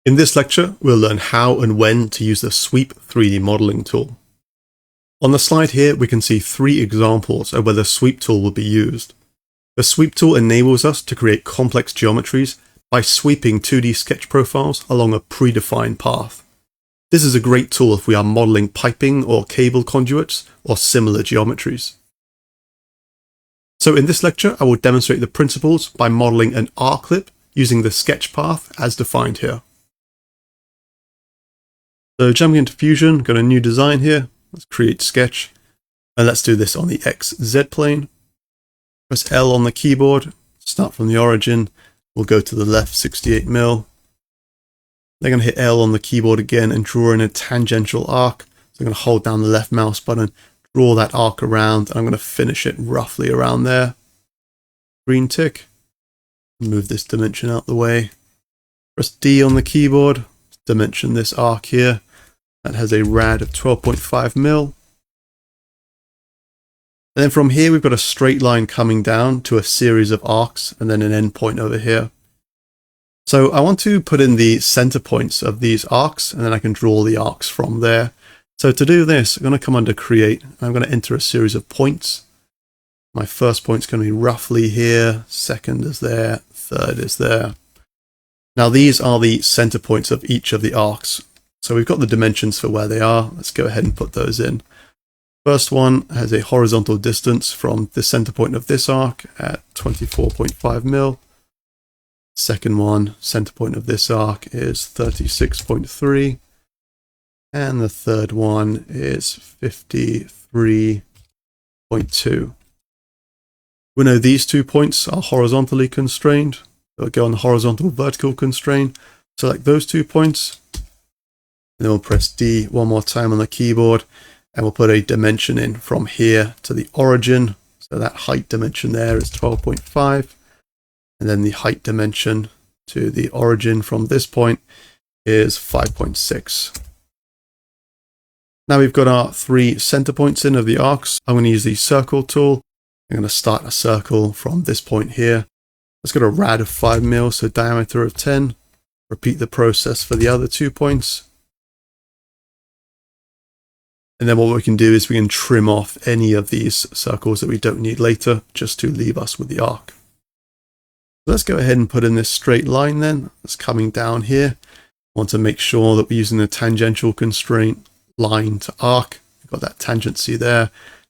In this lecture, we'll learn how and when to use the Sweep 3D modeling tool. On the slide here, we can see 3 examples of where the Sweep tool will be used. The Sweep tool enables us to create complex geometries by sweeping 2D sketch profiles along a predefined path. This is a great tool if we are modeling piping or cable conduits or similar geometries. So in this lecture, I will demonstrate the principles by modeling an R-clip using the sketch path as defined here. So jumping into Fusion, got a new design here. Let's create sketch, and let's do this on the XZ plane. Press L on the keyboard, start from the origin. We'll go to the left 68 mil. Then I'm going to hit L on the keyboard again and draw in a tangential arc. So I'm going to hold down the left mouse button, draw that arc around, and I'm going to finish it roughly around there. Green tick. Move this dimension out the way. Press D on the keyboard, dimension this arc here. That has a rad of 12.5 mil. And then from here, we've got a straight line coming down to a series of arcs and then an endpoint over here. So I want to put in the center points of these arcs, and then I can draw the arcs from there. So to do this, I'm going to come under Create, and I'm going to enter a series of points. My first point is going to be roughly here, second is there, third is there. Now these are the center points of each of the arcs. So we've got the dimensions for where they are. Let's go ahead and put those in. First one has a horizontal distance from the center point of this arc at 24.5 mil. Second one, center point of this arc is 36.3. And the third one is 53.2. We know these 2 points are horizontally constrained. So we'll go on the horizontal vertical constraint, select those 2 points. And then we'll press D one more time on the keyboard, and we'll put a dimension in from here to the origin. So that height dimension there is 12.5. And then the height dimension to the origin from this point is 5.6. Now we've got our 3 center points in of the arcs. I'm going to use the circle tool. I'm going to start a circle from this point here. It's got a rad of 5 mil, so diameter of 10. Repeat the process for the other 2 points. And then what we can do is we can trim off any of these circles that we don't need later, just to leave us with the arc. Let's go ahead and put in this straight line then. It's coming down here. I want to make sure that we're using the tangential constraint line to arc. We've got that tangency there.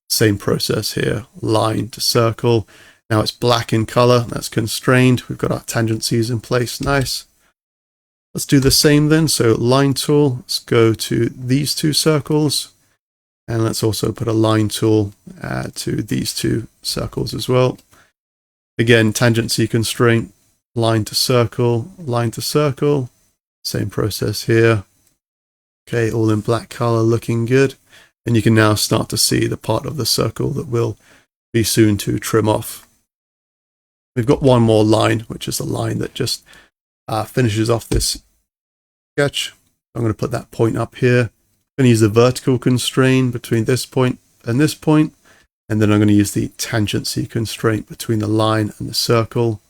Same process here, line to circle. Now it's black in color, that's constrained. We've got our tangencies in place, nice. Let's do the same then. So line tool, let's go to these 2 circles. And let's also put a line tool to these 2 circles as well. Again, tangency constraint, line to circle, same process here. Okay, all in black color, looking good. And you can now start to see the part of the circle that will be soon to trim off. We've got one more line, which is the line that just finishes off this sketch. I'm going to put that point up here. I'm going to use the vertical constraint between this point, and then I'm going to use the tangency constraint between the line and the circle.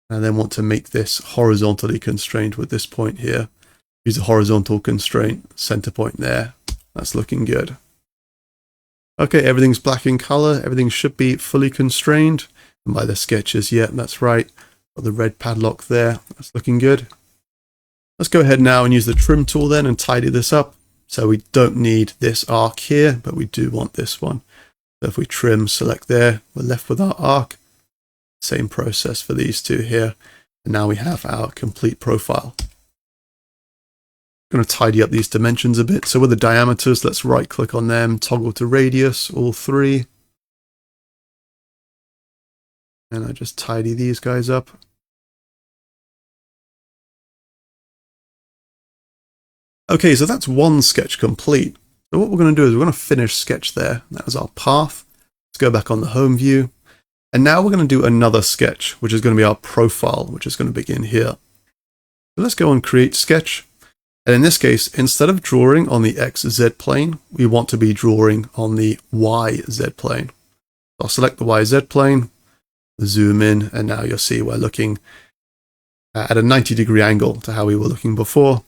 And then want to make this horizontally constrained with this point here. Use the horizontal constraint, center point there. That's looking good. Okay, everything's black in color. Everything should be fully constrained. And by the sketches, yeah, that's right. Got the red padlock there. That's looking good. Let's go ahead now and use the trim tool then and tidy this up. So we don't need this arc here, but we do want this one. So if we trim, select there, we're left with our arc. Same process for these 2 here. And now we have our complete profile. I'm going to tidy up these dimensions a bit. So with the diameters, let's right click on them, toggle to radius, all 3. And I just tidy these guys up. Okay, so that's one sketch complete. So what we're going to do is we're going to finish sketch there. That was our path. Let's go back on the home view. And now we're going to do another sketch, which is going to be our profile, which is going to begin here. So let's go and create sketch. And in this case, instead of drawing on the XZ plane, we want to be drawing on the YZ plane. So I'll select the YZ plane, zoom in, and now you'll see we're looking at a 90-degree angle to how we were looking before.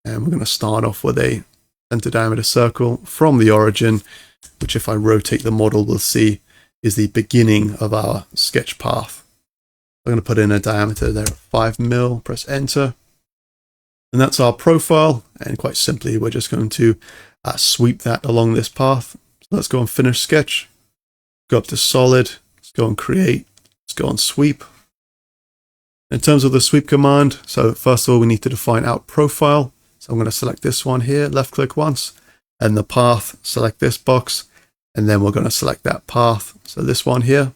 And we're going to start off with a center diameter circle from the origin, which if I rotate the model, we'll see is the beginning of our sketch path. I'm going to put in a diameter there of 5 mil, press enter. And that's our profile. And quite simply, we're just going to sweep that along this path. So let's go and finish sketch. Go up to solid. Let's go and create. Let's go and sweep. In terms of the sweep command, so first of all, we need to define out profile. So I'm going to select this one here, left click once, and the path, select this box, and then we're going to select that path. So this one here.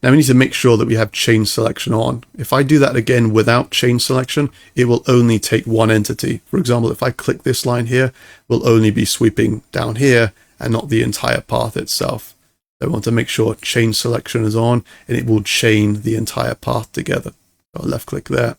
Now we need to make sure that we have chain selection on. If I do that again without chain selection, it will only take one entity. For example, if I click this line here, we'll only be sweeping down here and not the entire path itself. So I want to make sure chain selection is on and it will chain the entire path together. So I'll left click there.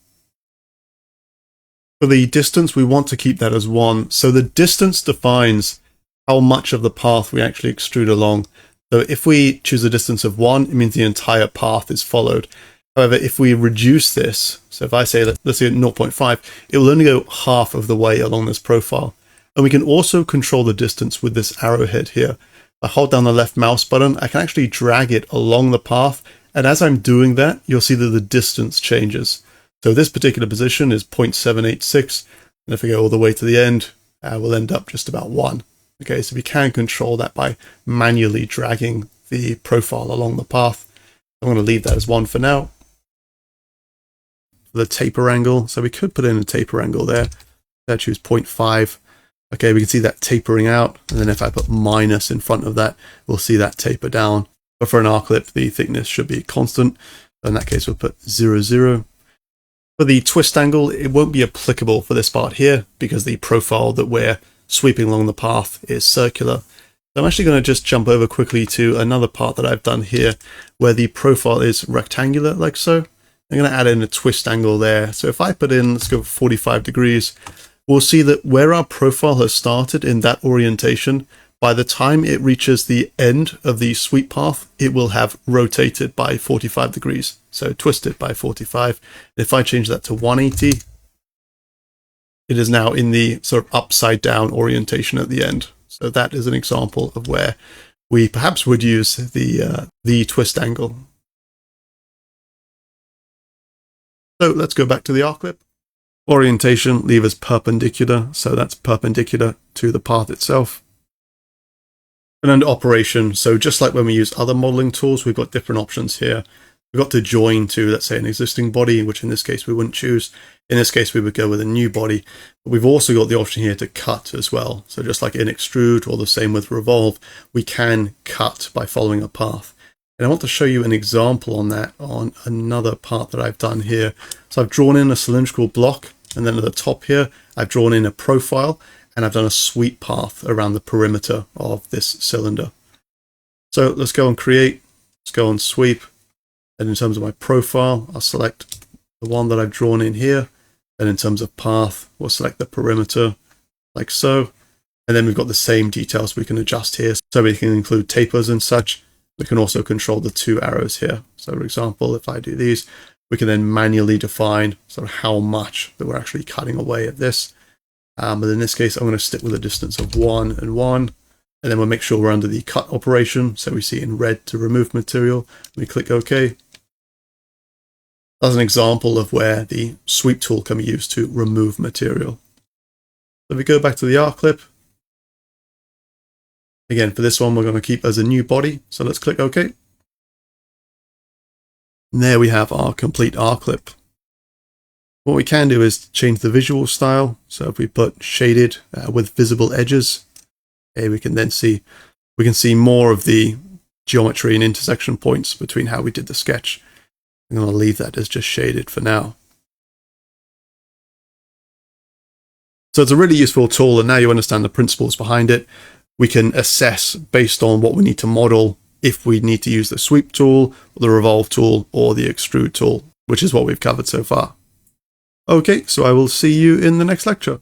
For the distance, we want to keep that as 1. So the distance defines how much of the path we actually extrude along. So if we choose a distance of 1, it means the entire path is followed. However, if we reduce this, so if I say, let's say 0.5, it will only go half of the way along this profile. And we can also control the distance with this arrowhead here. I hold down the left mouse button, I can actually drag it along the path. And as I'm doing that, you'll see that the distance changes. So this particular position is 0.786. And if we go all the way to the end, we'll end up just about 1. Okay, so we can control that by manually dragging the profile along the path. I'm going to leave that as 1 for now. For the taper angle, so we could put in a taper angle there. I choose 0.5. Okay, we can see that tapering out. And then if I put minus in front of that, we'll see that taper down. But for an arc lip, the thickness should be constant. So in that case, we'll put 0, 0. For the twist angle, it won't be applicable for this part here because the profile that we're sweeping along the path is circular. So I'm actually going to just jump over quickly to another part that I've done here where the profile is rectangular like so. I'm going to add in a twist angle there. So if I put in, let's go 45 degrees, we'll see that where our profile has started in that orientation, by the time it reaches the end of the sweep path, it will have rotated by 45 degrees. So twisted by 45. If I change that to 180, it is now in the sort of upside down orientation at the end. So that is an example of where we perhaps would use the twist angle. So let's go back to the arc lip. Orientation, leave as perpendicular. So that's perpendicular to the path itself. And under operation, so just like when we use other modeling tools, we've got different options here. We've got to join to, let's say, an existing body, which in this case we wouldn't choose. In this case, we would go with a new body. But we've also got the option here to cut as well. So just like in extrude or the same with revolve, we can cut by following a path. And I want to show you an example on that on another part that I've done here. So I've drawn in a cylindrical block, and then at the top here, I've drawn in a profile, and I've done a sweep path around the perimeter of this cylinder. So let's go and create, let's go and sweep. And in terms of my profile, I'll select the one that I've drawn in here. And in terms of path, we'll select the perimeter like so. And then we've got the same details we can adjust here. So we can include tapers and such. We can also control the 2 arrows here. So for example, if I do these, we can then manually define sort of how much that we're actually cutting away at this. But in this case, I'm going to stick with a distance of 1 and 1. And then we'll make sure we're under the cut operation. So we see in red to remove material. We click OK. That's an example of where the sweep tool can be used to remove material. So if we go back to the arc clip, again, for this one, we're going to keep as a new body. So let's click OK. And there we have our complete arc clip. What we can do is change the visual style. So if we put shaded with visible edges, okay, we can then see, more of the geometry and intersection points between how we did the sketch. I'm going to leave that as just shaded for now. So it's a really useful tool, and now you understand the principles behind it. We can assess based on what we need to model if we need to use the sweep tool, the revolve tool, or the extrude tool, which is what we've covered so far. Okay, so I will see you in the next lecture.